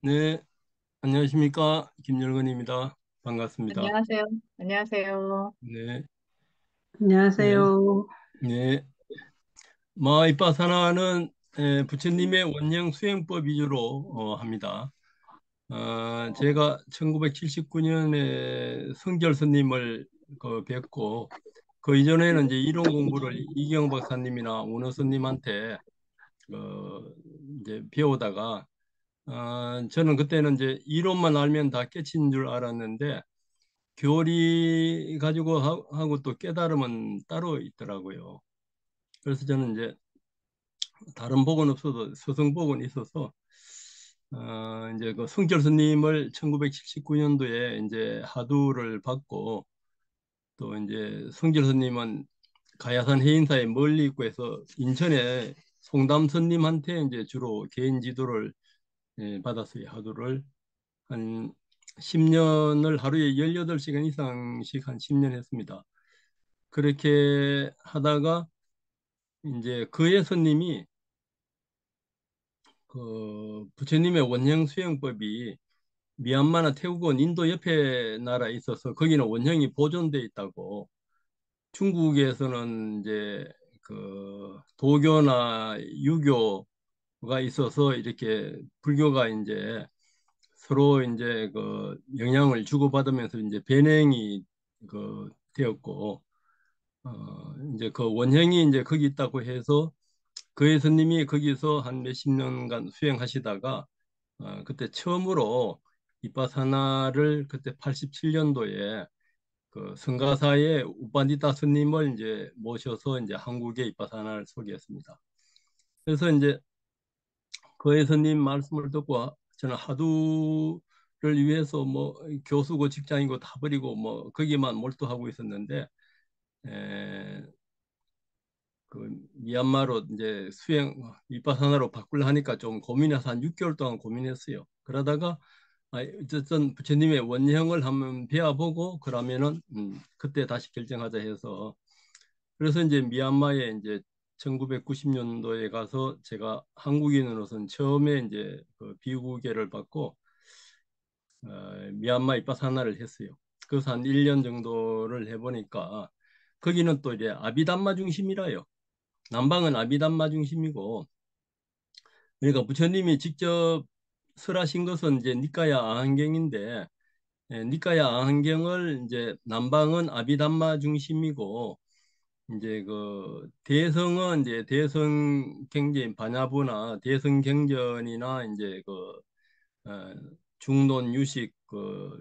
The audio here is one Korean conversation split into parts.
네, 안녕하십니까. 김열건입니다. 반갑습니다. 안녕하세요. 안녕하세요. 네, 네, 안녕하세요. 네. 마이빠사나는 부처님의 원형 수행법 위주로 합니다. 제가 1979년에 성결 스님을 뵙고 그 이전에는 이제 이론 공부를 이경 박사님이나 원호 스님한테 이제 배우다가 저는 그때는 이제 이론만 알면 다 깨친 줄 알았는데 교리 가지고 하고 또 깨달음은 따로 있더라고요. 그래서 저는 이제 다른 복은 없어도 서성복은 있어서 이제 그 성결 스님을 1979년도에 이제 하두를 받고 또 이제 성결 스님은 가야산 해인사에 멀리 있고 해서 인천에 송담 스님한테 이제 주로 개인 지도를 받았어요. 하두를 한 10년을 하루에 18시간 이상씩 한 10년 했습니다. 그렇게 하다가 이제 그의 손님이 그 부처님의 원형 수행법이 미얀마나 태국은 인도 옆에 나라에 있어서 거기는 원형이 보존돼 있다고 중국에서는 이제 그 도교나 유교가 있어서 이렇게 불교가 이제 서로 이제 그 영향을 주고받으면서 이제 변행이 되었고 이제 그 원형이 이제 거기 있다고 해서 그 예수님이 거기서 한 몇십 년간 수행하시다가 그때 처음으로 이빠사나를 그때 87년도에 그 성가사의 우빠니타 스님을 이제 모셔서 이제 한국에 이빠사나를 소개했습니다. 그래서 이제 그 예수님 말씀을 듣고 저는 하두를 위해서 뭐 교수고 직장이고 다 버리고 뭐 거기만 몰두하고 있었는데 에, 그 미얀마로 이제 수행 위파사나로 바꾸려 하니까 좀 고민해서 한 6개월 동안 고민했어요. 그러다가 어쨌든 부처님의 원형을 한번 배워보고 그러면은 그때 다시 결정하자 해서 그래서 이제 미얀마에 이제 1990년도에 가서 제가 한국인으로서는 처음에 이제 그 비구계를 받고 미얀마 위파사나를 했어요. 그래서 한 1년 정도를 해보니까 거기는 또 이제 아비담마 중심이라요. 남방은 아비담마 중심이고 그러니까 부처님이 직접 설하신 것은 이제 니까야 아한경인데 니까야 아한경을 이제 남방은 아비담마 중심이고 이제 그 대성은 이제 대성 경전 반야부나 대성 경전이나 이제 어, 중론 유식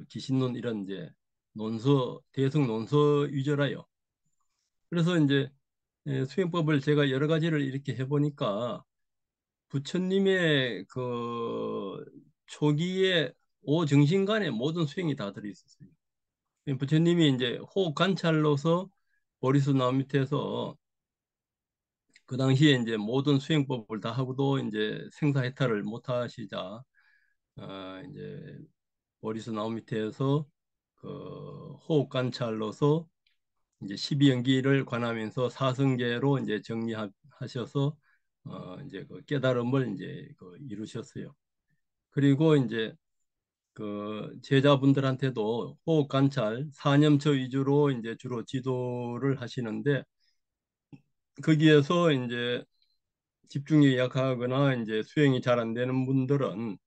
기신론 이런 이제 논서 대성 논서 위주라요. 그래서 이제 수행법을 제가 여러 가지를 이렇게 해보니까 부처님의 그 초기에 오정신간의 모든 수행이 다 들어있었어요. 부처님이 이제 호흡 관찰로서 보리수 나무 밑에서 그 당시에 이제 모든 수행법을 다 하고도 이제 생사해탈을 못 하시자 이제 보리수 나무 밑에서 그 호흡 관찰로서 이제 12연기를 관하면서 사성계로 이제 정리하셔서 이제 그 깨달음을 이제 이루셨어요. 그리고 이제 그 제자분들한테도 호흡 관찰, 사념처 위주로 이제 주로 지도를 하시는데 거기에서 이제 집중력이 약하거나 이제 수행이 잘 안 되는 분들은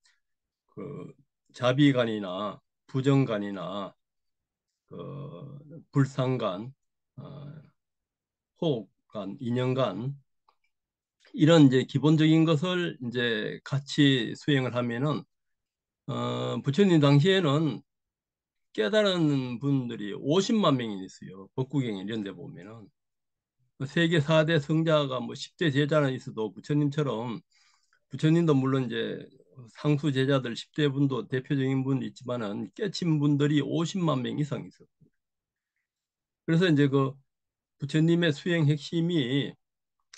그 자비간이나 부정간이나 불상간, 어, 호흡간, 인연간 이런 이제 기본적인 것을 이제 같이 수행을 하면은 부처님 당시에는 깨달은 분들이 50만 명이 있어요. 법구경 이런 데 보면은 세계 4대 성자가 뭐 10대 제자는 있어도 부처님처럼 부처님도 물론 이제 상수 제자들 10대 분도 대표적인 분 있지만은 깨친 분들이 50만 명 이상 있어요. 그래서 이제 그 부처님의 수행 핵심이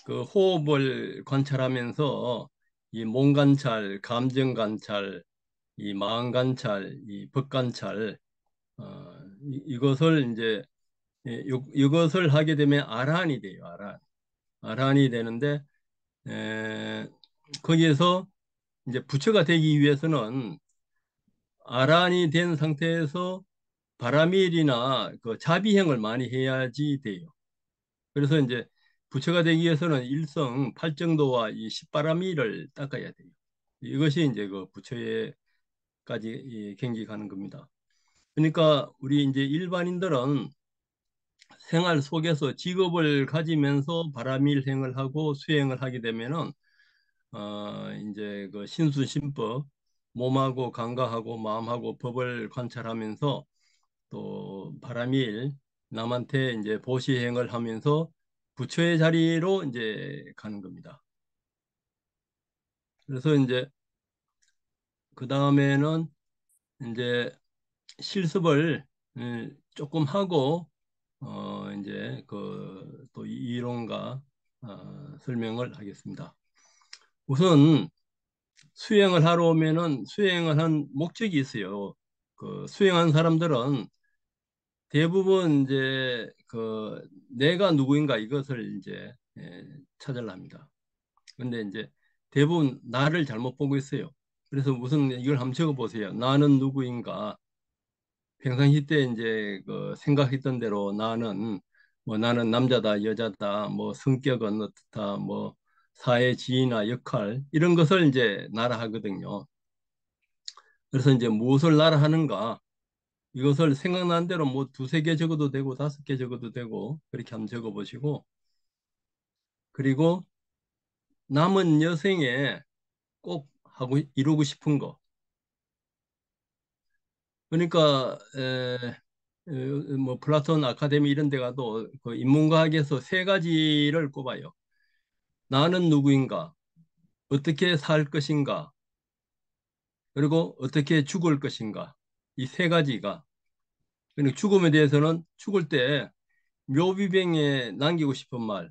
그 호흡을 관찰하면서 이 몸 관찰, 감정 관찰, 이 마음 관찰, 이 법 관찰 이것을 이제 이것을 하게 되면 아란이 돼요. 아란이 되는데 에, 거기에서 이제 부처가 되기 위해서는 아란이 된 상태에서 바라밀이나 그 자비행을 많이 해야지 돼요. 그래서 이제 부처가 되기 위해서는 일성 8정도와 이 10바라밀을 닦아야 돼요. 이것이 이제 그 부처에까지 경직하는 겁니다. 그러니까 우리 이제 일반인들은 생활 속에서 직업을 가지면서 바라밀행을 하고 수행을 하게 되면은 이제 그 신수신법, 몸하고 감각하고 마음하고 법을 관찰하면서 또 바라밀 남한테 이제 보시행을 하면서 부처의 자리로 이제 가는 겁니다. 그래서 이제 그 다음에는 이제 실습을 조금 하고 이제 그 또 이론과 설명을 하겠습니다. 우선 수행을 하러 오면은 수행을 한 목적이 있어요. 그 수행한 사람들은 대부분 이제 그 내가 누구인가 이것을 이제 찾으려 합니다. 근데 이제 대부분 나를 잘못 보고 있어요. 그래서 우선 이걸 한번 적어 보세요. 나는 누구인가? 평상시 때 이제 그 생각했던 대로 나는 뭐 나는 남자다, 여자다, 뭐 성격은 어떻다, 뭐 사회 지위나 역할 이런 것을 이제 나라 하거든요. 그래서 이제 무엇을 나라 하는가? 이것을 생각나는 대로 뭐 두세 개 적어도 되고 다섯 개 적어도 되고 그렇게 한번 적어 보시고 그리고 남은 여생에 꼭 하고 이루고 싶은 거. 그러니까 뭐 플라톤 아카데미 이런 데 가도 그 인문과학에서 세 가지를 꼽아요. 나는 누구인가? 어떻게 살 것인가? 그리고 어떻게 죽을 것인가? 이 세 가지가. 그러니까 죽음에 대해서는 죽을 때 묘비병에 남기고 싶은 말,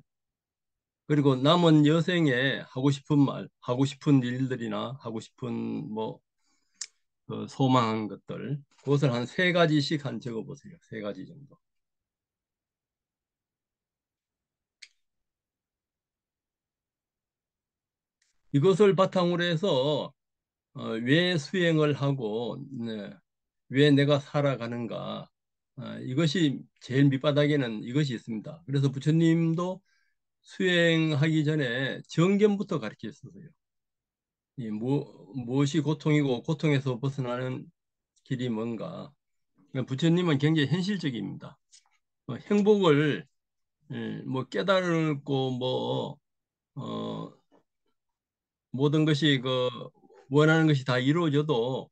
그리고 남은 여생에 하고 싶은 말, 하고 싶은 일들이나 하고 싶은 뭐 소망한 것들, 그것을 한 세 가지씩 한 적어보세요. 세 가지 정도. 이것을 바탕으로 해서 왜 수행을 하고 네, 왜 내가 살아가는가 이것이 제일 밑바닥에는 이것이 있습니다. 그래서 부처님도 수행하기 전에 정견부터 가르치셨어요. 무엇이 고통이고 고통에서 벗어나는 길이 뭔가. 부처님은 굉장히 현실적입니다. 행복을 뭐 깨달고 뭐 어, 모든 것이 그 원하는 것이 다 이루어져도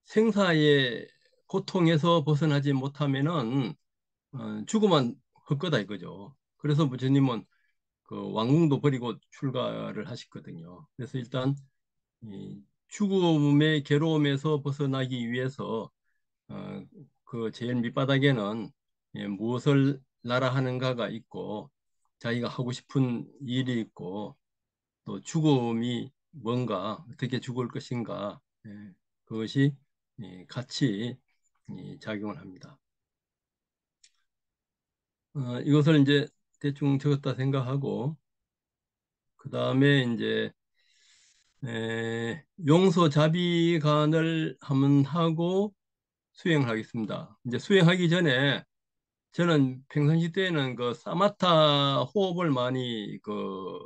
생사의 고통에서 벗어나지 못하면은 죽으면 헛거다 이거죠. 그래서 부처님은 그 왕궁도 버리고 출가를 하셨거든요. 그래서 일단 이 죽음의 괴로움에서 벗어나기 위해서 어, 그 제일 밑바닥에는 무엇을 나라 하는가가 있고 자기가 하고 싶은 일이 있고 또 죽음이 뭔가 어떻게 죽을 것인가 그것이 같이 작용을 합니다. 이것을 이제 대충 적었다 생각하고 그 다음에 이제 용서자비간을 한번 하고 수행을 하겠습니다. 이제 수행하기 전에 저는 평상시 때는 그 사마타 호흡을 많이 그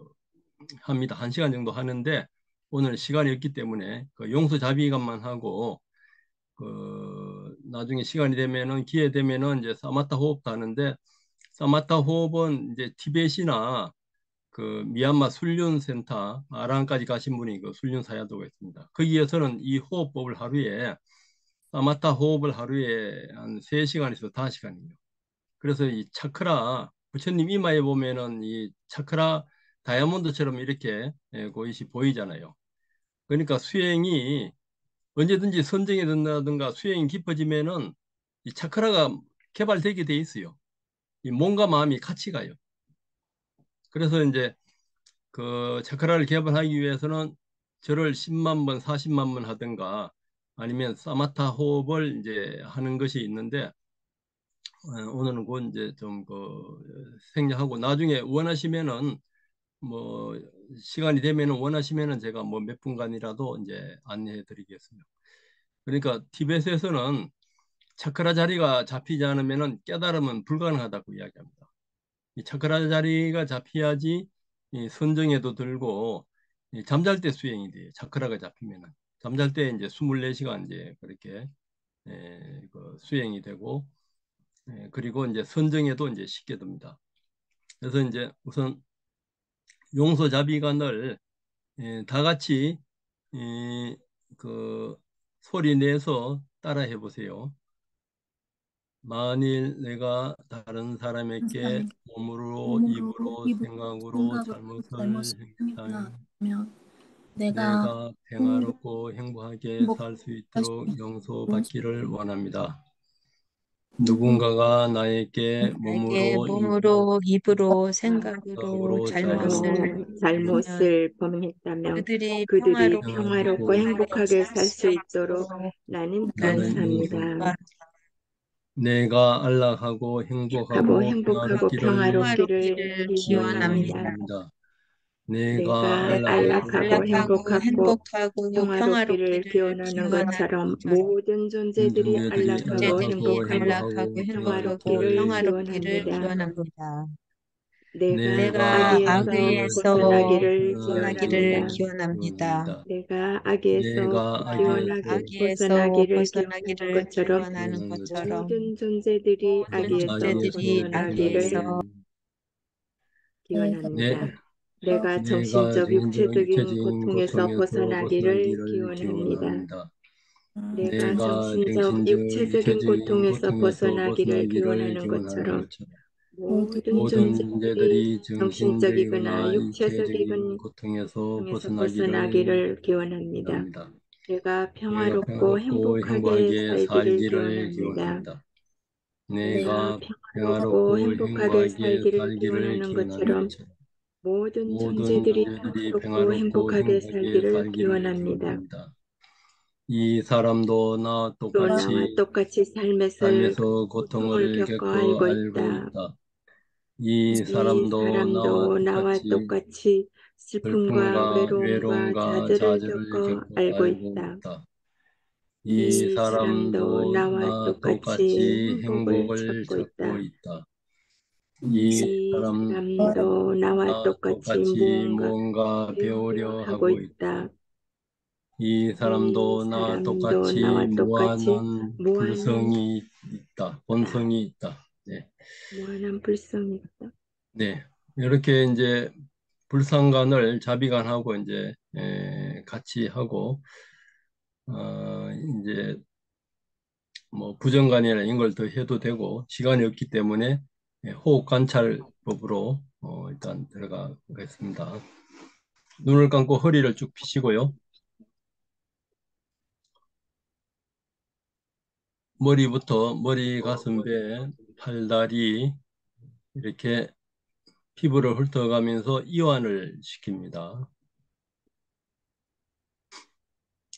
합니다. 1시간 정도 하는데 오늘 시간이 없기 때문에 그 용서자비간만 하고 그 나중에 시간이 되면은 기회 되면은 이제 사마타 호흡도 하는데 사마타 호흡은 이제 티벳이나 그 미얀마 훈련센터 아란까지 가신 분이 그 훈련 사야도가 있습니다. 거기에서는 이 호흡법을 하루에 사마타 호흡을 하루에 한 3시간에서 5시간이에요. 그래서 이 차크라 부처님 이마에 보면은 이 차크라 다이아몬드처럼 이렇게 그것이 보이잖아요. 그러니까 수행이 언제든지 선정이 된다든가 수행이 깊어지면은 이 차크라가 개발되게 돼 있어요. 이 몸과 마음이 같이 가요. 그래서 이제 그 차크라를 개발하기 위해서는 절을 10만 번, 40만 번 하든가 아니면 사마타 호흡을 이제 하는 것이 있는데 오늘은 그 이제 좀 그 생략하고 나중에 원하시면은 뭐 시간이 되면은 원하시면은 제가 뭐 몇 분간이라도 이제 안내해 드리겠습니다. 그러니까 티베트에서는 차크라 자리가 잡히지 않으면 깨달음은 불가능하다고 이야기합니다. 이 차크라 자리가 잡혀야지 이 선정에도 들고 이 잠잘 때 수행이 돼요. 차크라가 잡히면은. 잠잘 때 이제 24시간 이제 그렇게 그 수행이 되고 그리고 이제 선정에도 이제 쉽게 됩니다. 그래서 이제 우선 용서자비간을 다 같이 그 소리 내서 따라해 보세요. 만일 내가 다른 사람에게 사람이 몸으로, 몸으로, 입으로, 입으로 생각으로 생각으로 잘못을 잘못을 행하면 행하면 내가 내가 평화롭고 행복하게 살 수 행복할 수 있도록 있도록 용서받기를 원합니다. 누구 누군가가 나에게 나에게 몸으로, 입으로, 몸으로, 입으로, 생각으로 생각으로 잘못을 하면 잘못을 범했다면 그들이 그들이 평화롭고 평화롭고 행복하게 행복하게 살 살 수 수 있도록 있도록 나는 나는 나는 용서합니다. 용서합니다. 내가 안락하고 하고 행복하고 행복하고 평화롭기를 평화롭기를 평화롭기를 기원합니다. 기원합니다. 기원합니다. 내가 내가 내가 안락하고 안락하고 안락하고 행복하고 행복하고 평화롭기를 평화롭기를 기원하는 기원하는 것처럼 것처럼 모든 존재들이 존재들이 모든 안락하고 존재들이 안락하고 행복하고 안락하고 행복하고 행복하고 평화롭기를 평화롭기를 평화롭기를 기원합니다. 기원합니다. 기원합니다. 내가 내가 내가 악에서 악에서 악에서 벗어나기를 벗어나기를 기원합니다. 벗어나기를 기원합니다. 기원합니다. 내가 악에서 내가 내가 악에서 악에서 벗어나기를 기원하는 벗어나기를 것처럼 기원하는 기원한 것처럼 것처럼 모든 존재들이 모든 악에서 존재들이 악에서 벗어나기를 악에서 벗어나기를 기원합니다. 네, 내가 내가 정신적, 정신적 육체적인 육체적인 고통에서 고통에서 벗어나기를 벗어나기를 기원합니다. 기원합니다. 내가 내가 정신적, 정신적 육체적인 육체적인 고통에서 고통에서 벗어나기를 벗어나기를 기원하는 기원하는 것처럼 것처럼 모든 모든 존재들이 존재들이 정신적이거나 정신적이거나 육체적인 육체적인 고통에서 고통에서 벗어나기를 벗어나기를 기원합니다. 기원합니다. 내가 내가 평화롭고 평화롭고 행복하게 행복하게 살기를 살기를 기원합니다. 기원합니다. 내가 내가 평화롭고 평화롭고 행복하게 행복하게 살기를 살기를 기원하는 기원하는 것처럼 것처럼 모든 모든 존재들이 존재들이 평화롭고 평화롭고 행복하게 행복하게 살기를 살기를 기원합니다. 기원합니다. 이 사람도 나와 또 나와 똑같이 똑같이 삶에서 삶에서 고통을 고통을 겪어 겪고 알고 알고 있다. 있다. 이 이 사람도 나와 사람도 나와 똑같이 똑같이 슬픔과 슬픔과 외로움과 외로움과 좌절을 좌절을 겪어 겪고 알고 알고 있다. 있다. 이 이 사람도 사람도 나와 나 똑같이 똑같이 행복을 행복을 찾고 찾고 있다. 있다. 이 이 사람도 사람도 나와 나 똑같이 똑같이 무언가 무언가 배우려 배우려 하고 하고 있다. 있다. 이 이 사람도 나 사람도 나와 똑같이 똑같이 무한한 무한한 불성이 있다. 있다. 본성이 있다. 네. 무한한 불성이 있다. 네. 이렇게 이제 불상간을 자비간하고 이제 같이 하고 이제 뭐 부정간이나 이런 걸 더 해도 되고 시간이 없기 때문에 호흡 관찰법으로 일단 들어가겠습니다. 눈을 감고 허리를 쭉 펴시고요. 머리부터 머리, 가슴, 배, 팔다리 이렇게 피부를 훑어가면서 이완을 시킵니다.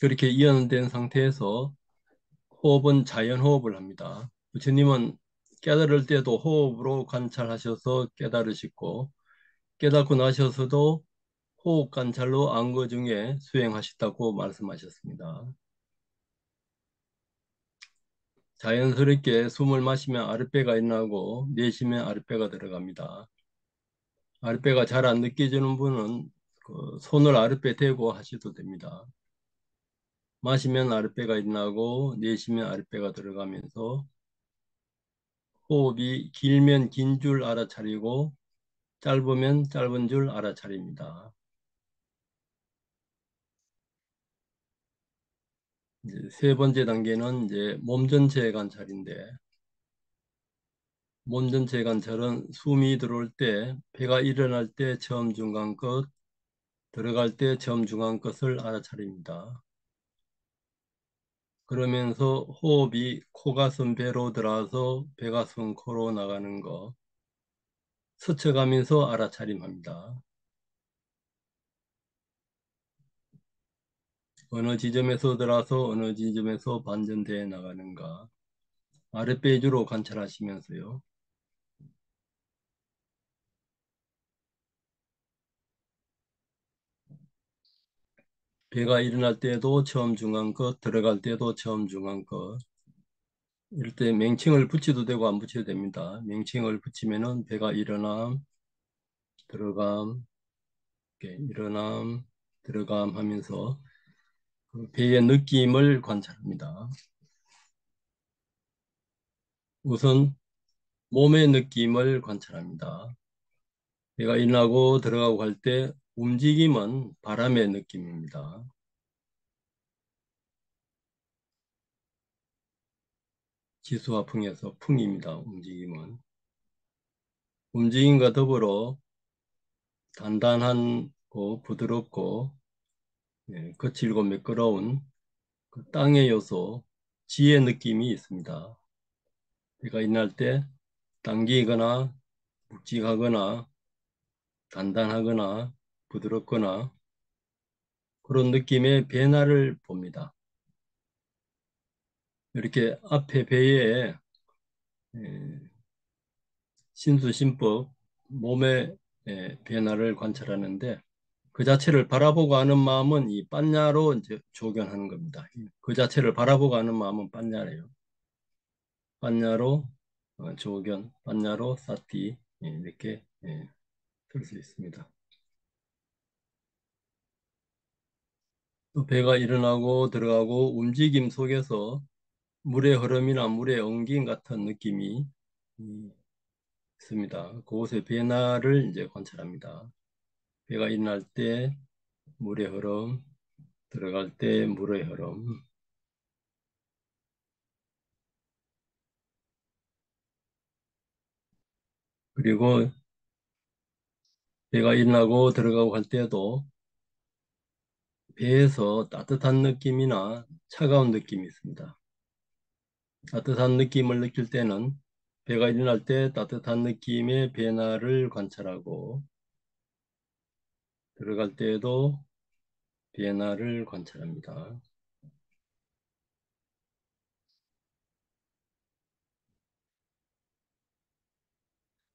그렇게 이완된 상태에서 호흡은 자연호흡을 합니다. 부처님은 깨달을 때도 호흡으로 관찰하셔서 깨달으시고 깨닫고 나셔서도 호흡 관찰로 안거 중에 수행하셨다고 말씀하셨습니다. 자연스럽게 숨을 마시면 아랫배가 일어나고 내쉬면 아랫배가 들어갑니다. 아랫배가 잘 안 느껴지는 분은 그 손을 아랫배 대고 하셔도 됩니다. 마시면 아랫배가 일어나고 내쉬면 아랫배가 들어가면서 호흡이 길면 긴 줄 알아차리고 짧으면 짧은 줄 알아차립니다. 이제 세 번째 단계는 이제 몸 전체 관찰인데 몸 전체 관찰은 숨이 들어올 때 배가 일어날 때 처음 중간 것 들어갈 때 처음 중간 것을 알아차립니다. 그러면서 호흡이 코, 가슴, 배로 들어와서 배, 가슴, 코로 나가는 거 스쳐가면서 알아차림합니다. 어느 지점에서 들어와서 어느 지점에서 반전되어 나가는가 아랫배 위주로 관찰하시면서요. 배가 일어날 때도 처음 중간 것, 들어갈 때도 처음 중간 것. 이럴 때 맹칭을 붙여도 되고 안 붙여도 됩니다. 맹칭을 붙이면은 배가 일어남, 들어감, 이렇게 일어남, 들어감 하면서 그 배의 느낌을 관찰합니다. 우선 몸의 느낌을 관찰합니다. 배가 일어나고 들어가고 할 때 움직임은 바람의 느낌입니다. 지수와 풍에서 풍입니다. 움직임은. 움직임과 더불어 단단하고 부드럽고 거칠고 매끄러운 그 땅의 요소, 지의 느낌이 있습니다. 배가 일어날 때 당기거나 묵직하거나 단단하거나 부드럽거나 그런 느낌의 변화를 봅니다. 이렇게 앞에 배에 신수신법, 몸의 변화를 관찰하는데 그 자체를 바라보고 하는 마음은 이般냐로 이제 조견하는 겁니다. 그 자체를 바라보고 하는 마음은般냐래요.般냐로 조견,般냐로 사티 이렇게 들 수 있습니다. 또 배가 일어나고 들어가고 움직임 속에서 물의 흐름이나 물의 엉김 같은 느낌이 있습니다. 그곳의 변화를 이제 관찰합니다. 배가 일어날 때 물의 흐름, 들어갈 때 물의 흐름. 그리고 배가 일어나고 들어가고 할 때도 배에서 따뜻한 느낌이나 차가운 느낌이 있습니다. 따뜻한 느낌을 느낄 때는 배가 일어날 때 따뜻한 느낌의 변화를 관찰하고 들어갈 때에도 변화를 관찰합니다.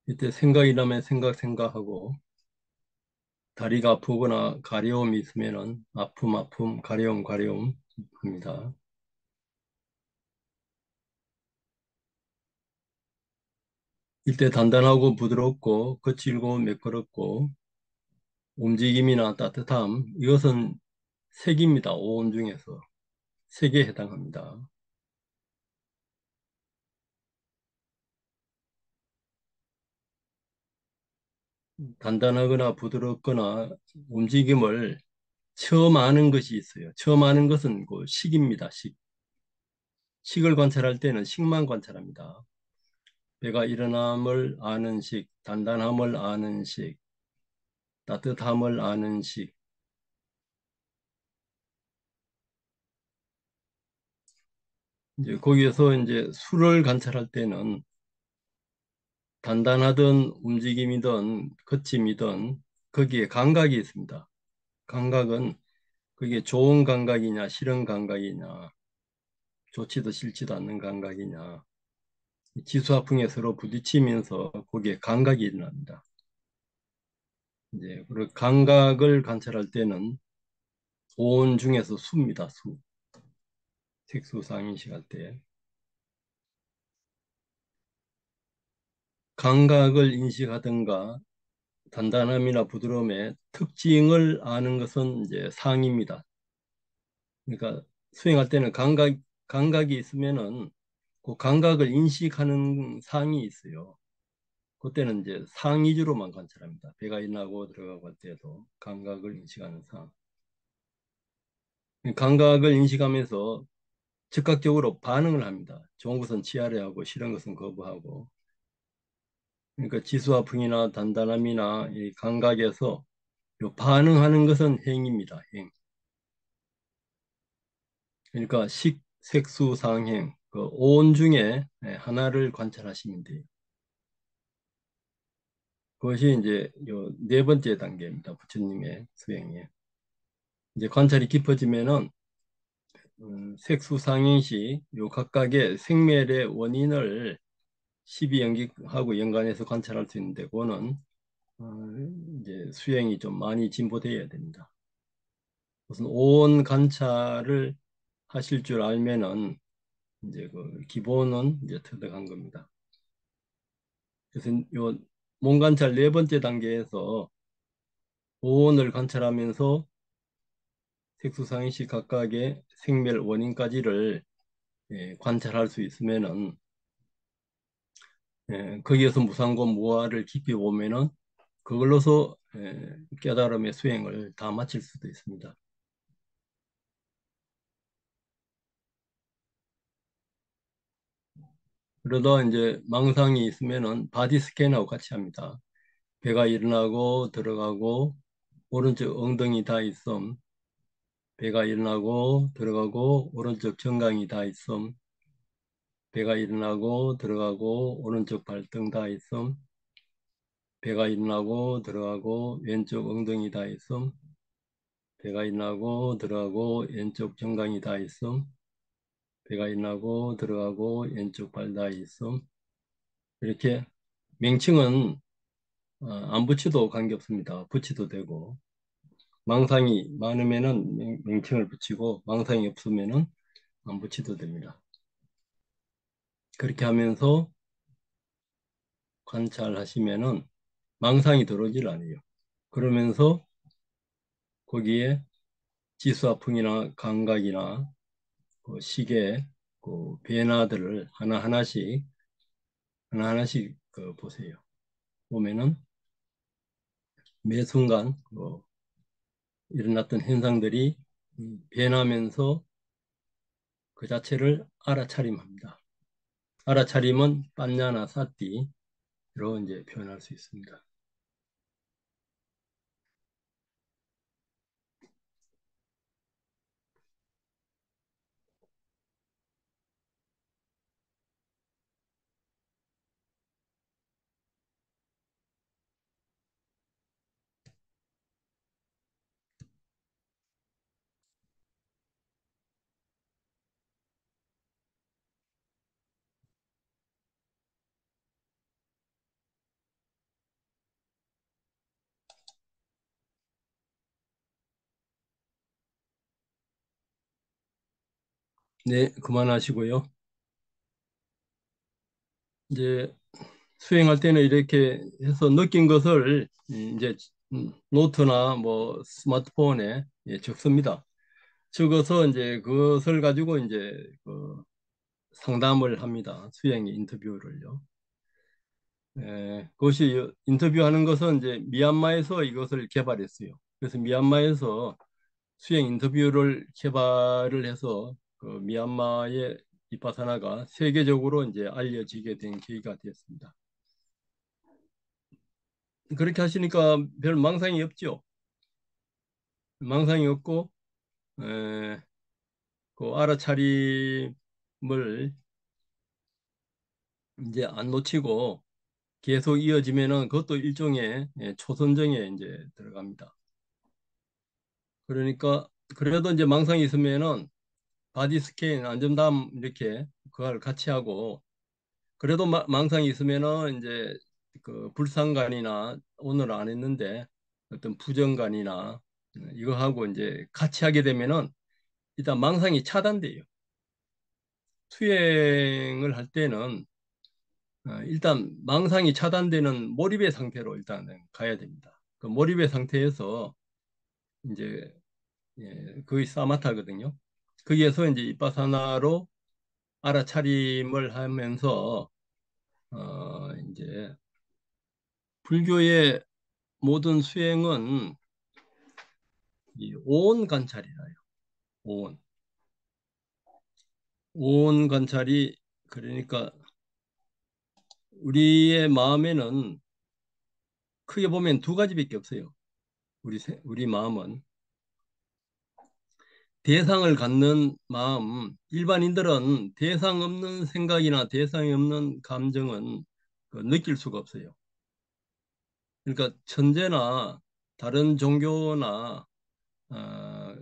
이때 생각이 나면 생각하고 다리가 아프거나 가려움이 있으면 아픔, 가려움 합니다. 이때 단단하고 부드럽고 거칠고 매끄럽고 움직임이나 따뜻함 이것은 색입니다. 오온 중에서 색에 해당합니다. 단단하거나 부드럽거나 움직임을 처음 아는 것이 있어요. 처음 아는 것은 그 식입니다. 식을 관찰할 때는 식만 관찰합니다. 배가 일어남을 아는 식, 단단함을 아는 식, 따뜻함을 아는 식. 이제 거기에서 이제 수를 관찰할 때는 단단하든 움직임이든 거침이든 거기에 감각이 있습니다. 감각은 그게 좋은 감각이냐 싫은 감각이냐 좋지도 싫지도 않는 감각이냐 지수화풍에 서로 부딪히면서 거기에 감각이 일어납니다. 이제 그 감각을 관찰할 때는 온 중에서 수입니다. 수. 색수상인식 할 때. 감각을 인식하든가 단단함이나 부드러움의 특징을 아는 것은 이제 상입니다. 그러니까 수행할 때는 감각이 있으면은 그 감각을 인식하는 상이 있어요. 그때는 이제 상 위주로만 관찰합니다. 배가 일어나고 들어가고 할 때도 감각을 인식하는 상. 감각을 인식하면서 즉각적으로 반응을 합니다. 좋은 것은 치아래하고 싫은 것은 거부하고. 그러니까 지수와 풍이나 단단함이나 이 감각에서 요 반응하는 것은 행입니다. 행. 그러니까 식, 색수, 상행 그 온 중에 하나를 관찰하시면 돼요. 그것이 이제 요 네 번째 단계입니다. 부처님의 수행에. 이제 관찰이 깊어지면은 색수상행시 요 각각의 생멸의 원인을 십이연기하고 연관해서 관찰할 수 있는데 그거는 이제 수행이 좀 많이 진보되어야 됩니다. 무슨 오온 관찰을 하실 줄 알면은 이제 그 기본은 이제 터득한 겁니다. 그래서 요 몸 관찰 네 번째 단계에서 오온을 관찰하면서 색수상의식 각각의 생멸 원인까지를 관찰할 수 있으면은 거기에서 무상고 무아를 깊이 보면은 그걸로서 깨달음의 수행을 다 마칠 수도 있습니다. 그러다 이제 망상이 있으면은 바디 스캔하고 같이 합니다. 배가 일어나고 들어가고 오른쪽 엉덩이 다 있음, 배가 일어나고 들어가고 오른쪽 정강이 다 있음, 배가 일어나고 들어가고 오른쪽 발등 다 있음, 배가 일어나고 들어가고 왼쪽 엉덩이 다 있음, 배가 일어나고 들어가고 왼쪽 정강이 다 있음, 배가 일어나고 들어가고 왼쪽 발 다 있음. 이렇게 명칭은 안 붙여도 관계없습니다. 붙여도 되고 망상이 많으면은 명칭을 붙이고 망상이 없으면은 안 붙여도 됩니다. 그렇게 하면서 관찰하시면은 망상이 들어오질 않아요. 그러면서 거기에 지수화풍이나 감각이나 그 시계, 그 변화들을 하나하나씩 그 보세요. 보면은 매 순간 일어났던 현상들이 변하면서 그 자체를 알아차림합니다. 알아차림은 빠냐나 사띠로 이제 표현할 수 있습니다. 네, 그만하시고요. 이제 수행할 때는 이렇게 해서 느낀 것을 이제 노트나 뭐 스마트폰에 적습니다. 적어서 이제 그것을 가지고 이제 그 상담을 합니다. 수행 인터뷰를요. 그것이 인터뷰하는 것은 이제 미얀마에서 이것을 개발했어요. 그래서 미얀마에서 수행 인터뷰를 개발을 해서 그 미얀마의 비파사나가 세계적으로 이제 알려지게 된 계기가 되었습니다. 그렇게 하시니까 별 망상이 없죠. 망상이 없고 그 알아차림을 이제 안 놓치고 계속 이어지면은 그것도 일종의 초선정에 이제 들어갑니다. 그러니까 그래도 이제 망상이 있으면은 바디 스캔, 안전담 이렇게 그걸 같이 하고 그래도 망상이 있으면은 이제 그 불상간이나 오늘 안 했는데 어떤 부정간이나 이거 하고 이제 같이 하게 되면은 일단 망상이 차단돼요. 수행을 할 때는 일단 망상이 차단되는 몰입의 상태로 일단 가야 됩니다. 그 몰입의 상태에서 이제 거의 사마타거든요. 거기에서 이제 이빠사나로 알아차림을 하면서 이제 불교의 모든 수행은 이 오온 관찰이라요. 오온. 오온 관찰이 그러니까 우리의 마음에는 크게 보면 두 가지밖에 없어요. 우리 마음은 대상을 갖는 마음. 일반인들은 대상 없는 생각이나 대상이 없는 감정은 느낄 수가 없어요. 그러니까 천재나 다른 종교나 어,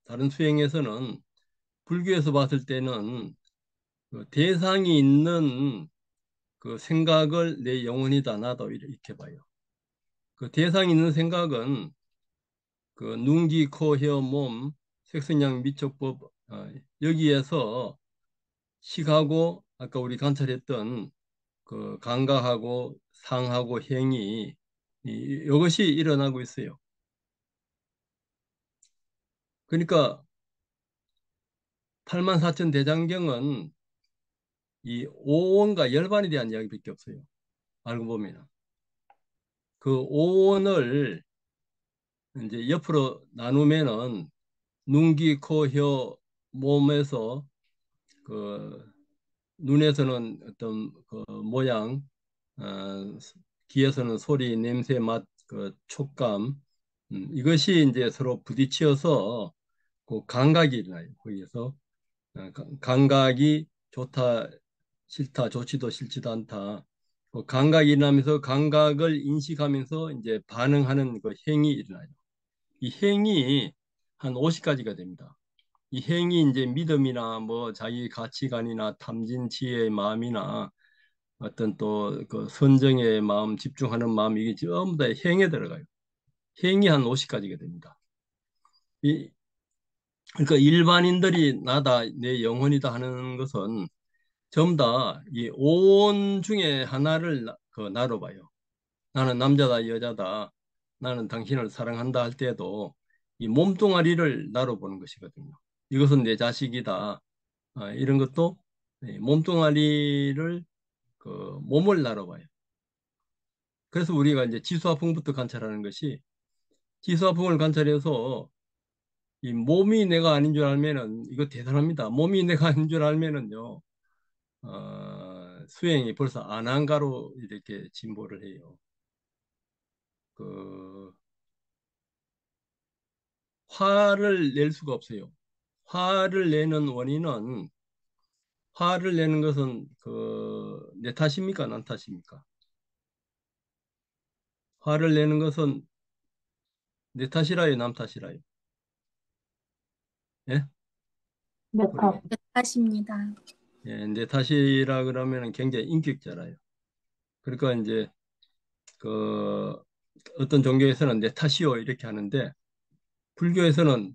다른 수행에서는 불교에서 봤을 때는 그 대상이 있는 그 생각을 내 영혼이다 나도 이렇게 봐요. 그 대상이 있는 생각은 그 눈, 귀, 코, 혀, 몸, 색선양 미촉법 여기에서 식하고 아까 우리 관찰했던 그 감각하고 상하고 행위 이것이 일어나고 있어요. 그러니까 84,000 대장경은 이 오온과 열반에 대한 이야기밖에 없어요. 알고 보면 그 오온을 이제 옆으로 나누면은 눈, 귀, 코, 혀, 몸에서 그 눈에서는 어떤 그 모양, 어, 귀에서는 소리, 냄새, 맛, 그 촉감, 이것이 이제 서로 부딪혀서 그 감각이 일어나요. 거기에서 감각이 좋다, 싫다, 좋지도 싫지도 않다. 그 감각이 일어나면서 감각을 인식하면서 이제 반응하는 그 행위 일어나요. 이 행위 한 50가지가 됩니다. 이 행위 이제 믿음이나 뭐 자기 가치관이나 탐진 지혜의 마음이나 어떤 또 그 선정의 마음, 집중하는 마음 이게 전부 다 행에 들어가요. 행이 한 50가지가 됩니다. 그러니까 일반인들이 나다, 내 영혼이다 하는 것은 전부 다 이 오온 중에 하나를 나로 봐요. 나는 남자다, 여자다, 나는 당신을 사랑한다 할 때도 이 몸뚱아리를 나로 보는 것이거든요. 이것은 내 자식이다. 이런 것도 몸뚱아리를 그 몸을 나로 봐요. 그래서 우리가 이제 지수화풍부터 관찰하는 것이 지수화풍을 관찰해서 이 몸이 내가 아닌 줄 알면은 이거 대단합니다. 몸이 내가 아닌 줄 알면은요 수행이 벌써 안한가로 이렇게 진보를 해요. 그 화를 낼 수가 없어요. 화를 내는 원인은 화를 내는 것은 그 내 탓입니까? 남 탓입니까? 화를 내는 것은 내 탓이라요, 남 탓이라요? 예? 내 탓. 내 탓입니다. 예, 내 탓이라 그러면 굉장히 인격자라요. 그러니까 이제 그 어떤 종교에서는 내 탓이요 이렇게 하는데 불교에서는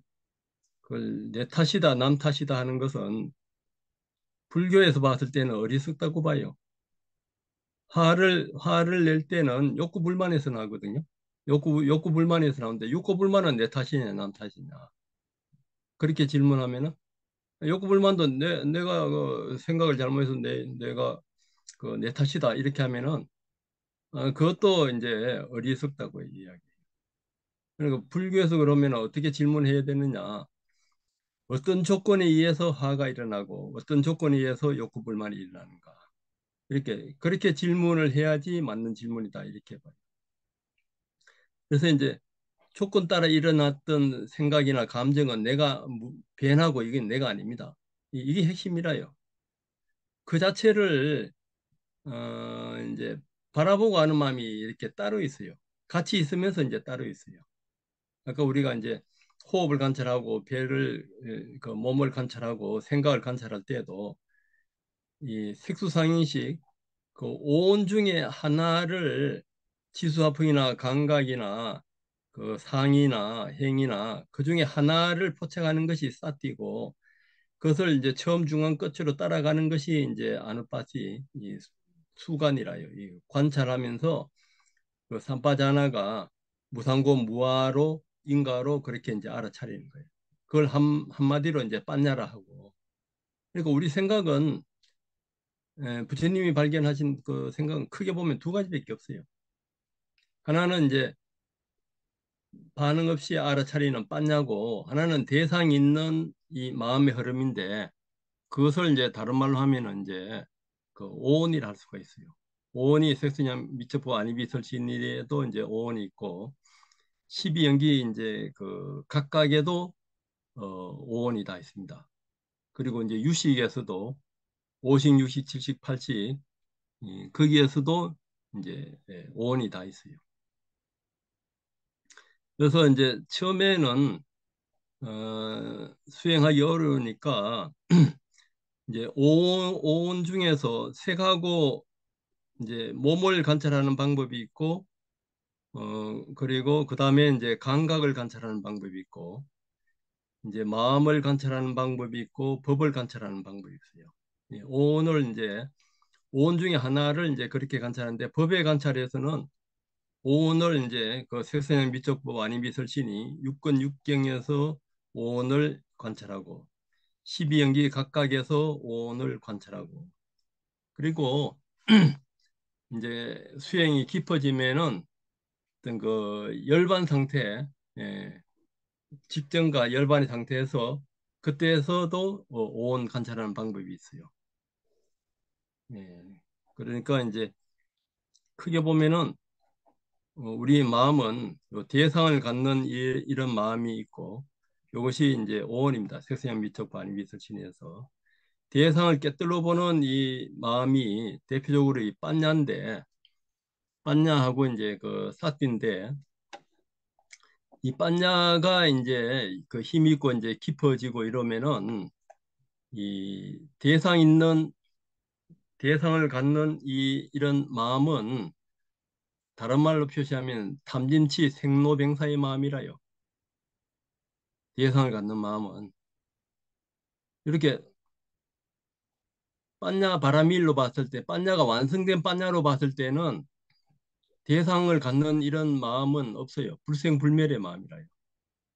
그걸 내 탓이다, 남 탓이다 하는 것은 불교에서 봤을 때는 어리석다고 봐요. 화를 낼 때는 욕구 불만에서 나거든요. 욕구 불만에서 나오는데 욕구 불만은 내 탓이냐 남 탓이냐 그렇게 질문하면은 욕구 불만도 내가 그 생각을 잘못해서 내가 그 내 탓이다 이렇게 하면은 그것도 이제 어리석다고 이야기. 그러니까 불교에서 그러면 어떻게 질문해야 되느냐? 어떤 조건에 의해서 화가 일어나고 어떤 조건에 의해서 욕구 불만이 일어나는가? 이렇게 그렇게 질문을 해야지 맞는 질문이다 이렇게 봐요. 그래서 이제 조건 따라 일어났던 생각이나 감정은 내가 변하고 이게 내가 아닙니다. 이게 핵심이라요. 그 자체를 이제 바라보고 하는 마음이 이렇게 따로 있어요. 같이 있으면서 이제 따로 있어요. 아까 우리가 이제 호흡을 관찰하고 배를 그 몸을 관찰하고 생각을 관찰할 때도 이 색수상인식 그 오온 중에 하나를 지수화풍이나 감각이나 그 상이나 행이나 그 중에 하나를 포착하는 것이 사띠고 그것을 이제 처음 중간 끝으로 따라가는 것이 이제 아누파시 이 수관이라요. 이 관찰하면서 그 삼파자나가 무상고 무아로 인가로 그렇게 이제 알아차리는 거예요. 그걸 한마디로 이제 빤냐라 하고. 그러니까 우리 생각은 부처님이 발견하신 그 생각은 크게 보면 두 가지밖에 없어요. 하나는 이제 반응 없이 알아차리는 빤냐고 하나는 대상 있는 이 마음의 흐름인데 그것을 이제 다른 말로 하면은 이제 그 오온이라 할 수가 있어요. 오온이 색수냐 미처포 아니비설신일에도 이제 오온이 있고 12연기 이제 그 각각에도 오온이 다 있습니다. 그리고 이제 유식에서도 오식, 육식, 칠식, 팔식 거기에서도 이제 오온이 다 있어요. 그래서 이제 처음에는 수행하기 어려우니까 이제 오온 중에서 색하고 이제 몸을 관찰하는 방법이 있고 그리고 그 다음에 이제 감각을 관찰하는 방법이 있고, 이제 마음을 관찰하는 방법이 있고, 법을 관찰하는 방법이 있어요. 예, 오온을 이제 오온 중에 하나를 이제 그렇게 관찰하는데, 법의 관찰에서는 오온을 이제 그 색선형 미적법 아닌 미설신이 육근 육경에서 오온을 관찰하고, 12연기 각각에서 오온을 관찰하고, 그리고 이제 수행이 깊어지면은 어떤 그 열반 상태, 예, 집정과 열반의 상태에서 그때에서도 오온 관찰하는 방법이 있어요. 예, 그러니까 이제 크게 보면은 우리 마음은 대상을 갖는 이런 마음이 있고, 이것이 이제 오온입니다. 색성향 미적과 아닌 미설신에서 대상을 꿰뚫어 보는 이 마음이 대표적으로 이般냐인데,般냐하고 이제 그 사띠인데, 이般냐가 이제 그 힘이 있고 이제 깊어지고 이러면은 이 대상을 갖는 이런 마음은 다른 말로 표시하면 탐진치 생로병사의 마음이라요. 대상을 갖는 마음은 이렇게般냐 바라밀로 봤을 때,般냐가 완성된般냐로 봤을 때는 대상을 갖는 이런 마음은 없어요. 불생불멸의 마음이라요.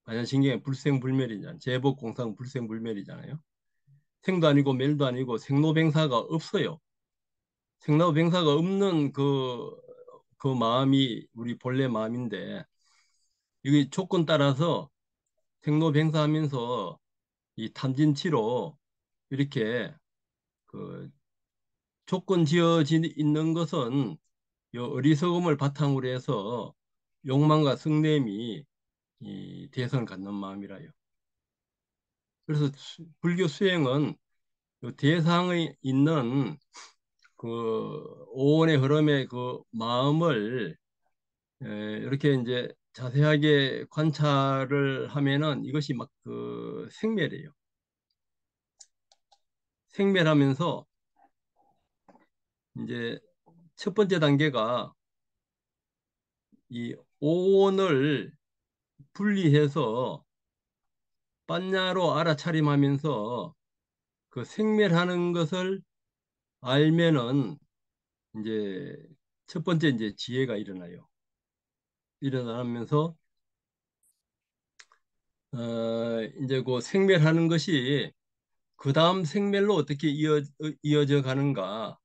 반야신경의 불생불멸이잖아요. 제법공상 불생불멸이잖아요. 생도 아니고 멸도 아니고 생로병사가 없어요. 생로병사가 없는 그 마음이 우리 본래 마음인데, 이게 조건 따라서 생로병사하면서 이 탐진치로 이렇게 그 조건 지어져 있는 것은 요 어리석음을 바탕으로 해서 욕망과 성냄이 이 대성을 갖는 마음이라요. 그래서 불교 수행은 요 대상에 있는 그 오온의 흐름의 그 마음을 이렇게 이제 자세하게 관찰을 하면은 이것이 막 그 생멸이에요. 생멸하면서 이제 첫 번째 단계가 이 오온을 분리해서般냐로 알아차림하면서 그 생멸하는 것을 알면은 이제 첫 번째 이제 지혜가 일어나요. 일어나면서 이제 그 생멸하는 것이 그 다음 생멸로 어떻게 이어져 가는가,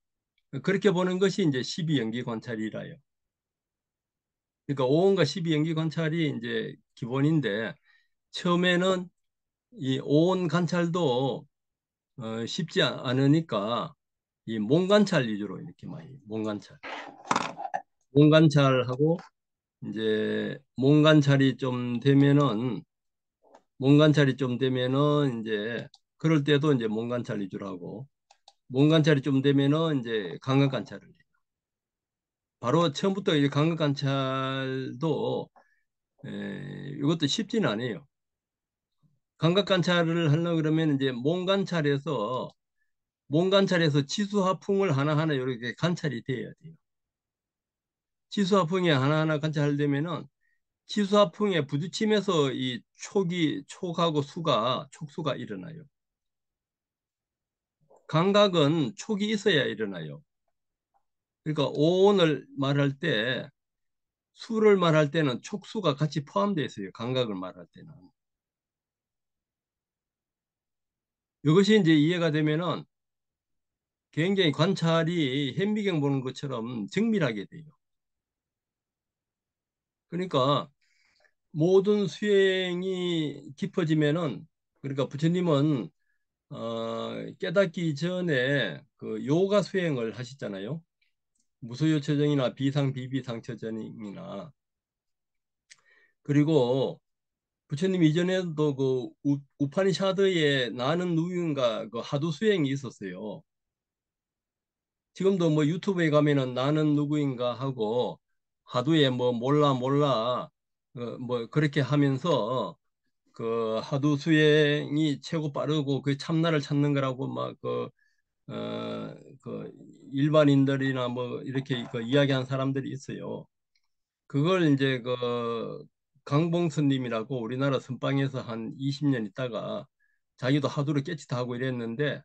그렇게 보는 것이 이제 12연기 관찰이라요. 그러니까 오온과 12연기 관찰이 이제 기본인데, 처음에는 이 오온 관찰도 쉽지 않으니까 이 몸 관찰 위주로 이렇게 많이 몸 관찰하고, 이제 몸 관찰이 좀 되면은 이제 그럴 때도 이제 몸 관찰 위주로 하고, 몸 관찰이 좀 되면은 이제 감각 관찰을 해요. 바로 처음부터 이 감각 관찰도 이것도 쉽지는 않아요. 감각 관찰을 하려고 그러면 이제 몸 관찰에서 치수하풍을 하나하나 이렇게 관찰이 돼야 돼요. 치수하풍이 하나하나 관찰되면은 치수하풍에 부딪히면서 이 촉하고 촉수가 일어나요. 감각은 촉이 있어야 일어나요. 그러니까 오온을 말할 때, 수를 말할 때는 촉수가 같이 포함되어 있어요. 감각을 말할 때는. 이것이 이제 이해가 되면은 굉장히 관찰이 현미경 보는 것처럼 정밀하게 돼요. 그러니까 모든 수행이 깊어지면은, 그러니까 부처님은 깨닫기 전에 그 요가 수행을 하셨잖아요. 무소요처정이나 비비상처정이나. 그리고 부처님 이전에도 그 우파니샤드에 나는 누구인가 그 하도 수행이 있었어요. 지금도 뭐 유튜브에 가면은 나는 누구인가 하고 하두에 뭐 몰라 뭐 그렇게 하면서 그 하두 수행이 최고 빠르고 그 참나를 찾는 거라고 막 그 일반인들이나 뭐 이렇게 그 이야기한 사람들이 있어요. 그걸 이제 그 강봉스님이라고 우리나라 선방에서 한 20년 있다가 자기도 하두를 깨치다 하고 이랬는데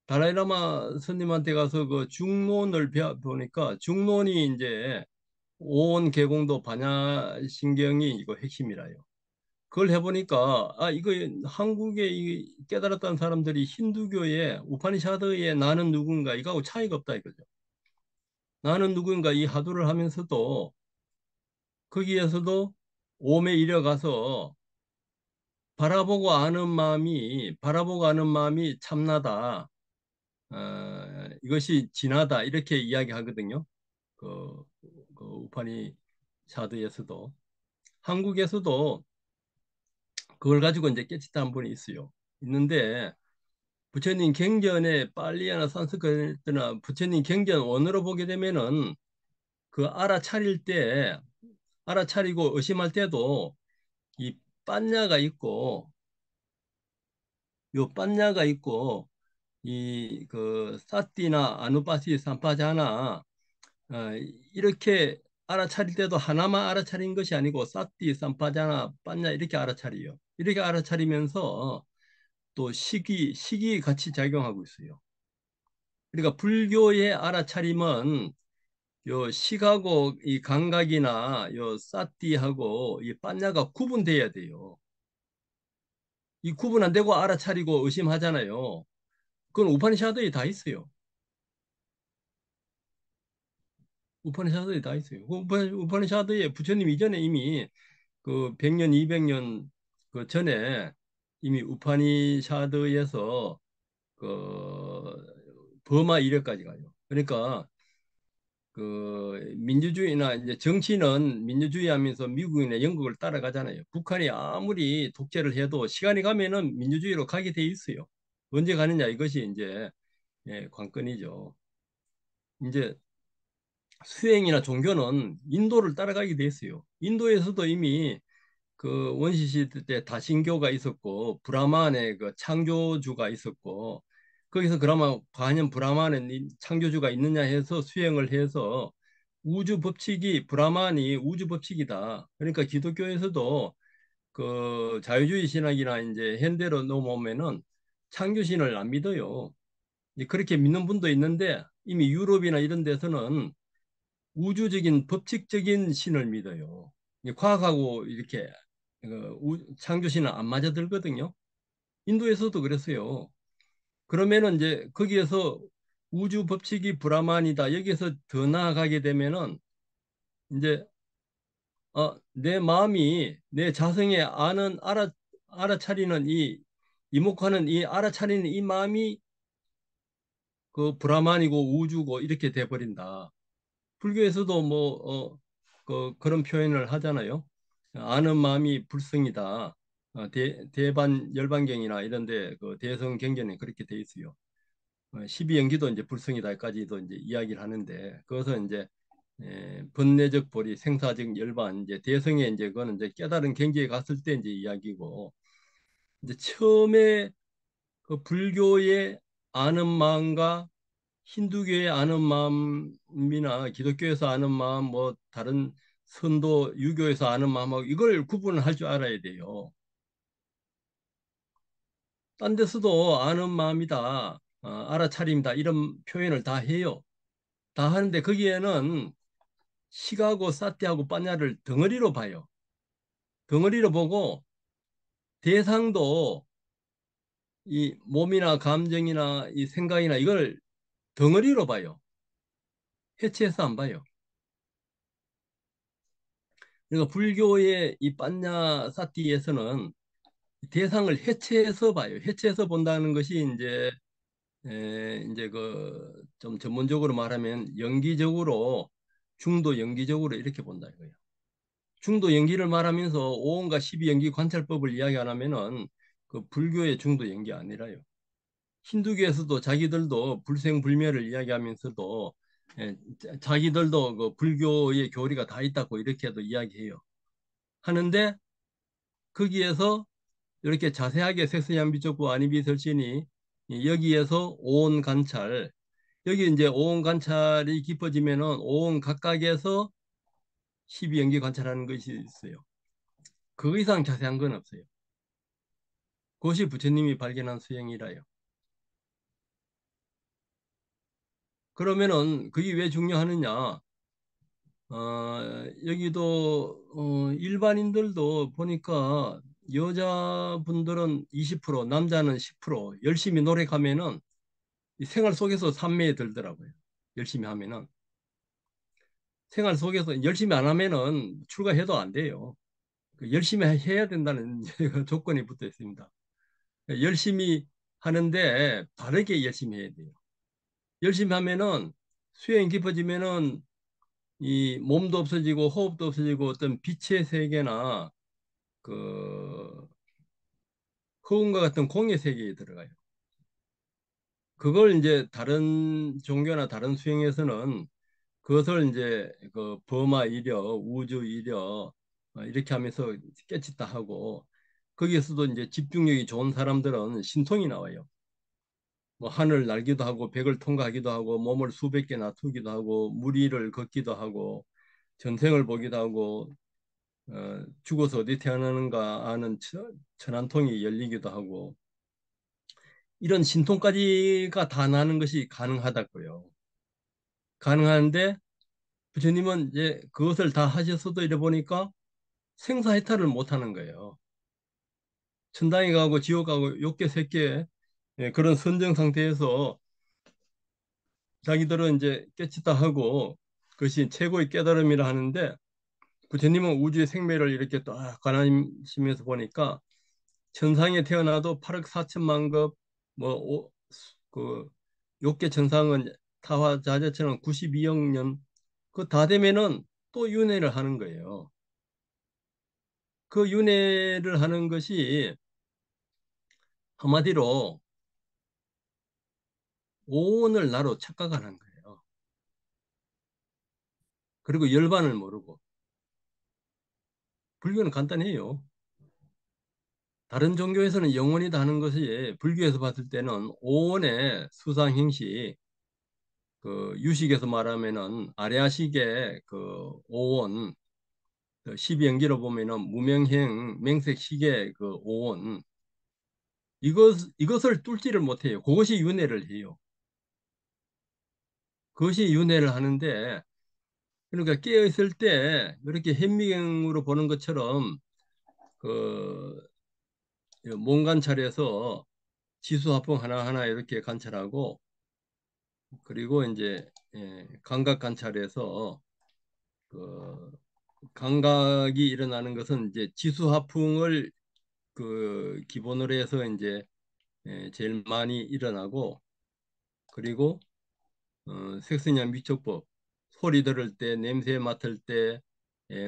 달라이라마 스님한테 가서 그 중론을 배워보니까 중론이 이제 오온 계공도 반야신경이 이거 핵심이라요. 그걸 해보니까 아 이거 한국에 이 깨달았다는 사람들이 힌두교의 우파니샤드에 나는 누군가 이거하고 차이가 없다 이거죠. 나는 누군가 이 하두를 하면서도 거기에서도 오에 이뤄가서 바라보고 아는 마음이 참나다. 이것이 진하다 이렇게 이야기하거든요. 그, 그 우파니샤드에서도 한국에서도 그걸 가지고 이제 깨치다 분이 있어요. 있는데 부처님 경전에 빨리나 산스크리트나 부처님 경전 원어로 보게 되면은 그 알아차리고 의심할 때도 이 빤냐가 있고 요 빤냐가 있고 이 그 사띠나 아누파시 삼파자나 어, 이렇게 알아차릴 때도 하나만 알아차린 것이 아니고 사띠 삼파자나 빤냐 이렇게 알아차려요. 이렇게 알아차리면서 또 식이 같이 작용하고 있어요. 그러니까 불교의 알아차림은 요 식하고 이 감각이나 요 사띠하고 이 빤냐가 구분돼야 돼요. 이 구분 안 되고 알아차리고 의심하잖아요. 그건 우파니샤드에 다 있어요. 우파니샤드에 다 있어요. 우파니샤드에 부처님 이전에 이미 그 100년, 200년 그 전에 이미 우파니샤드에서 그 버마 이래까지 가요. 그러니까 그 민주주의나 이제 정치는 민주주의 하면서 미국이나 영국을 따라가잖아요. 북한이 아무리 독재를 해도 시간이 가면은 민주주의로 가게 돼 있어요. 언제 가느냐 이것이 이제 관건이죠. 이제 수행이나 종교는 인도를 따라가게 돼 있어요. 인도에서도 이미 그 원시 시대 때 다신교가 있었고 브라만의 그 창조주가 있었고 거기서 그러면 과연 브라만의 창조주가 있느냐 해서 수행을 해서 우주 법칙이 브라만이 우주 법칙이다. 그러니까 기독교에서도 그 자유주의 신학이나 이제 현대로 넘어오면은 창조신을 안 믿어요. 그렇게 믿는 분도 있는데 이미 유럽이나 이런 데서는 우주적인 법칙적인 신을 믿어요. 과학하고 이렇게 창조신은 안 맞아들거든요. 인도에서도 그랬어요. 그러면은 이제 거기에서 우주 법칙이 브라만이다. 여기서 더 나아가게 되면은 이제 내 마음이 내 자성에 알아차리는 이 이목하는 이 알아차리는 이 마음이 그 브라만이고 우주고 이렇게 돼버린다. 불교에서도 그런 표현을 하잖아요. 아는 마음이 불성이다. 대반 열반경이나 이런데 그 대성 경전에 그렇게 돼 있어요. 12연기도 이제 불성이다까지도 이제 이야기를 하는데 그것은 이제 번뇌적 보리, 생사적 열반, 이제 대성에 이제 그거는 이제 깨달은 경지에 갔을 때 이제 이야기고 이제 처음에 그 불교의 아는 마음과 힌두교의 아는 마음이나 기독교에서 아는 마음, 뭐 다른 선도 유교에서 아는 마음하고 이걸 구분을 할 줄 알아야 돼요. 딴 데서도 아는 마음이다, 알아차림이다 이런 표현을 다 해요. 다 하는데 거기에는 시가고 사띠하고 빠냐를 덩어리로 봐요. 덩어리로 보고 대상도 이 몸이나 감정이나 이 생각이나 이걸 덩어리로 봐요. 해체해서 안 봐요. 그러니까 불교의 이 빠냐 사띠에서는 대상을 해체해서 봐요. 해체해서 본다는 것이 이제 그 좀 전문적으로 말하면 연기적으로 중도 연기적으로 이렇게 본다 이거예요. 중도 연기를 말하면서 오온과 12연기 관찰법을 이야기 안 하면은 그 불교의 중도 연기 아니라요. 힌두교에서도 자기들도 불생불멸을 이야기하면서도 자기들도 그 불교의 교리가 다 있다고 이렇게도 이야기해요. 하는데 거기에서 이렇게 자세하게 색서양비족구 아니비설신이 여기에서 오온 관찰 여기 이제 오온 관찰이 깊어지면은 오온 각각에서 12연기 관찰하는 것이 있어요. 그 이상 자세한 건 없어요. 그것이 부처님이 발견한 수행이라요. 그러면은 그게 왜 중요하느냐? 여기도 일반인들도 보니까 여자분들은 20%, 남자는 10% 열심히 노력하면은 이 생활 속에서 삼매에 들더라고요. 열심히 하면은. 생활 속에서 열심히 안 하면은 출가해도 안 돼요. 열심히 해야 된다는 조건이 붙어 있습니다. 열심히 하는데 바르게 열심히 해야 돼요. 열심히 하면은 수행이 깊어지면은 이 몸도 없어지고 호흡도 없어지고 어떤 빛의 세계나 그 허운과 같은 공의 세계에 들어가요. 그걸 이제 다른 종교나 다른 수행에서는 그것을 이제 그 범아 이려, 우주 이려 이렇게 하면서 깨끗다 하고 거기에서도 이제 집중력이 좋은 사람들은 신통이 나와요. 뭐 하늘 날기도 하고 벽을 통과하기도 하고 몸을 수백 개 놔두기도 하고 물 위를 걷기도 하고 전생을 보기도 하고 죽어서 어디 태어나는가 아는 천안통이 열리기도 하고 이런 신통까지가 다 나는 것이 가능하다고요. 가능한데 부처님은 이제 그것을 다 하셨어도 이래 보니까 생사해탈을 못 하는 거예요. 천당에 가고 지옥 가고 욕계 새끼 그런 선정 상태에서 자기들은 이제 깨치다 하고 그것이 최고의 깨달음이라 하는데 부처님은 우주의 생매를 이렇게 딱 가르치면서 보니까 천상에 태어나도 8억 4천만 급뭐그 욕계 천상은 타화자재처럼 92억 년 그 다 되면은 또 윤회를 하는 거예요. 그 윤회를 하는 것이 한마디로 오온을 나로 착각하는 거예요. 그리고 열반을 모르고 불교는 간단해요. 다른 종교에서는 영원이다 하는 것이 불교에서 봤을 때는 오온의 수상행시 그 유식에서 말하면은 아래아식의 그 오온 그 12연기로 보면은 무명행 맹색식의 그 오온 이것을 뚫지를 못해요. 그것이 윤회를 해요. 그것이 윤회를 하는데 그러니까 깨어 있을 때 이렇게 현미경으로 보는 것처럼 그 몸 관찰해서 지수화풍 하나하나 이렇게 관찰하고 그리고 이제 감각 관찰해서 그 감각이 일어나는 것은 이제 지수화풍을 그 기본으로 해서 이제 제일 많이 일어나고 그리고 색선양 미촉법 소리 들을 때 냄새 맡을 때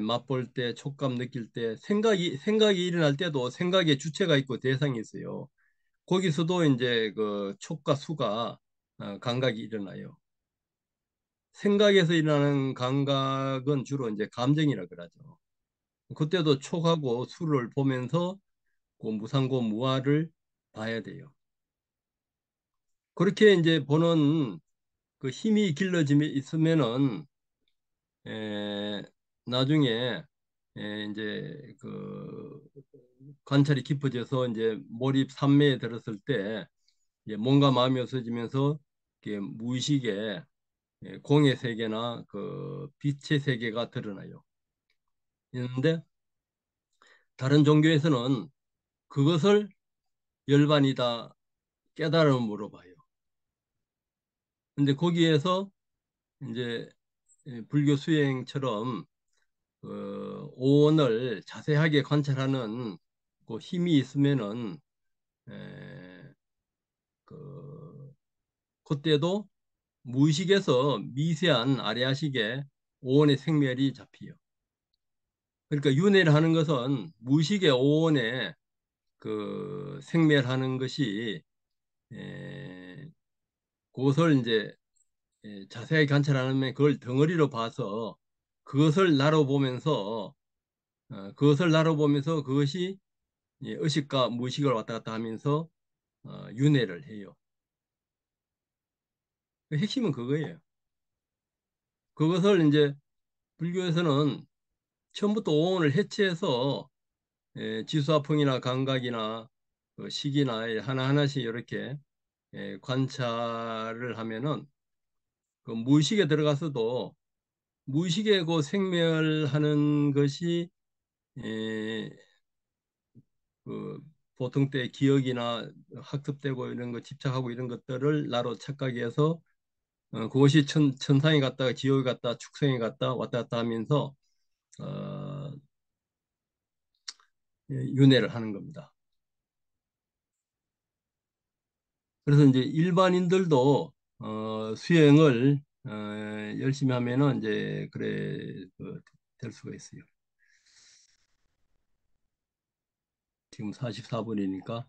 맛볼 때 촉감 느낄 때 생각이 일어날 때도 생각의 주체가 있고 대상이 있어요. 거기서도 이제 그 촉과 수가 감각이 일어나요. 생각에서 일어나는 감각은 주로 이제 감정이라 그러죠. 그때도 촉하고 수를 보면서 그 무상고 무아를 봐야 돼요. 그렇게 이제 보는 그 힘이 길러짐에 있으면은 에, 나중에 이제 그 관찰이 깊어져서 이제 몰입 삼매에 들었을 때 이제 몸과 마음이 없어지면서 이게 무의식에 공의 세계나 그 빛의 세계가 드러나요. 있는데 다른 종교에서는 그것을 열반이다 깨달음으로 봐요. 근데 거기에서 이제 불교 수행처럼 오온을 자세하게 관찰하는 그 힘이 있으면은 에, 그 그때도 무의식에서 미세한 아래아식의 오온의 생멸이 잡혀요. 그러니까 윤회를 하는 것은 무의식의 오온의 그 생멸하는 것이 그것을 이제 자세하게 관찰하면 그걸 덩어리로 봐서 그것을 나로 보면서 그것을 나로 보면서 그것이 의식과 무의식을 왔다 갔다 하면서 윤회를 해요. 그 핵심은 그거예요. 그것을 이제 불교에서는 처음부터 오온을 해체해서 지수화풍이나 감각이나 그 식이나 하나하나씩 이렇게 관찰을 하면은 그 무의식에 들어가서도 무의식에 그 생멸하는 것이 에, 그 보통 때 기억이나 학습되고 이런 거 집착하고 이런 것들을 나로 착각해서 그것이 천상에 갔다가 지옥에 갔다 축생에 갔다 왔다 갔다 하면서 어, 윤회를 하는 겁니다. 그래서 이제 일반인들도 수행을 열심히 하면은 이제 그래 될 수가 있어요. 지금 44분이니까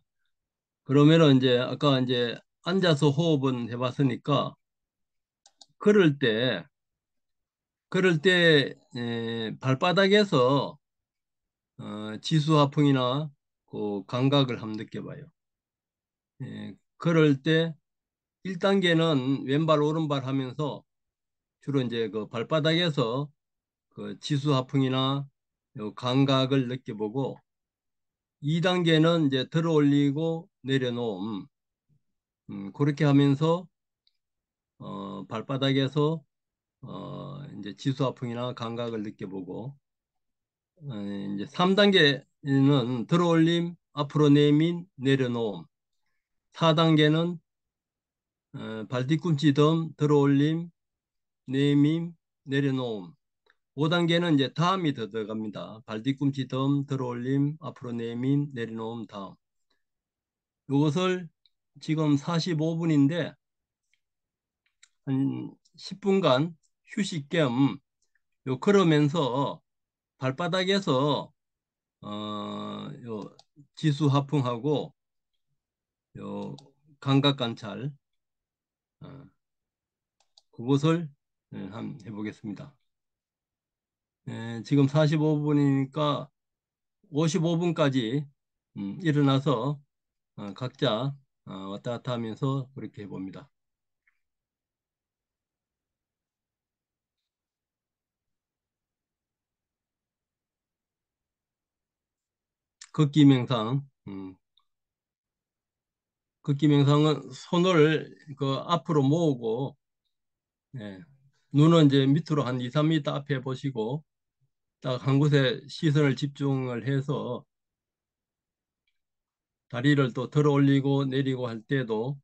그러면은 이제 아까 이제 앉아서 호흡은 해봤으니까 걸을 때 발바닥에서 지수화풍이나 그 감각을 한번 느껴봐요. 걸을 때 1단계는 왼발 오른발 하면서 주로 이제 그 발바닥에서 그 지수화풍이나 요 감각을 느껴보고 2단계는 이제 들어 올리고 내려놓음 그렇게 하면서 발바닥에서 이제 지수화풍이나 감각을 느껴보고 이제 3단계는 들어 올림 앞으로 내민 내려놓음 4단계는 발 뒤꿈치 덤 들어 올림 내밈 내려놓음 5단계는 이제 다음이 더 들어갑니다. 발 뒤꿈치 덤 들어 올림 앞으로 내민 내려놓음 다음 이것을 지금 45분인데 한 10분간 휴식 겸 걸으면서 발바닥에서 요 지수 하풍하고 요 감각 관찰 어, 그것을 한번 해보겠습니다. 지금 45분이니까 55분까지 일어나서 각자 왔다 갔다 하면서 그렇게 해봅니다. 걷기 명상. 걷기 명상은 손을 그 앞으로 모으고 예, 눈은 이제 밑으로 한 2, 3m 앞에 보시고 딱 한 곳에 시선을 집중을 해서 다리를 또 들어 올리고 내리고 할 때도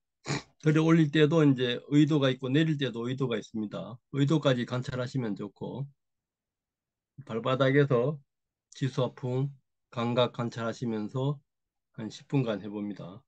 들어 올릴 때도 이제 의도가 있고 내릴 때도 의도가 있습니다. 의도까지 관찰하시면 좋고 발바닥에서 지수화풍 감각 관찰하시면서 한 10분간 해봅니다.